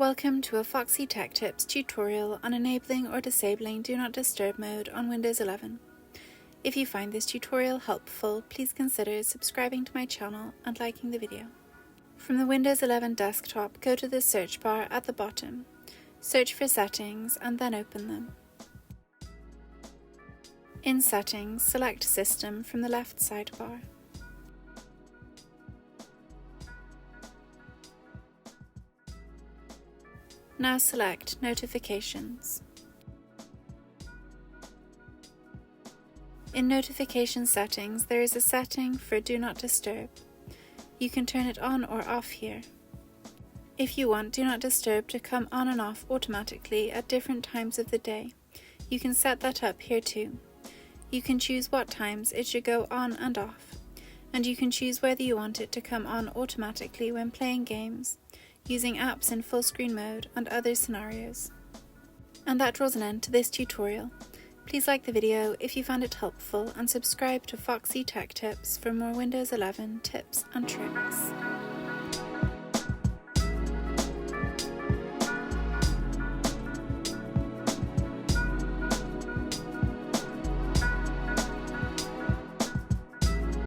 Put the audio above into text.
Welcome to a Foxy Tech Tips tutorial on enabling or disabling Do Not Disturb mode on Windows 11. If you find this tutorial helpful, please consider subscribing to my channel and liking the video. From the Windows 11 desktop, go to the search bar at the bottom, search for Settings and then open them. In Settings, select System from the left sidebar. Now select Notifications. In Notification Settings, there is a setting for Do Not Disturb. You can turn it on or off here. If you want Do Not Disturb to come on and off automatically at different times of the day, you can set that up here too. You can choose what times it should go on and off, and you can choose whether you want it to come on automatically when playing games, using apps in full screen mode and other scenarios. And that draws an end to this tutorial. Please like the video if you found it helpful and subscribe to Foxy Tech Tips for more Windows 11 tips and tricks.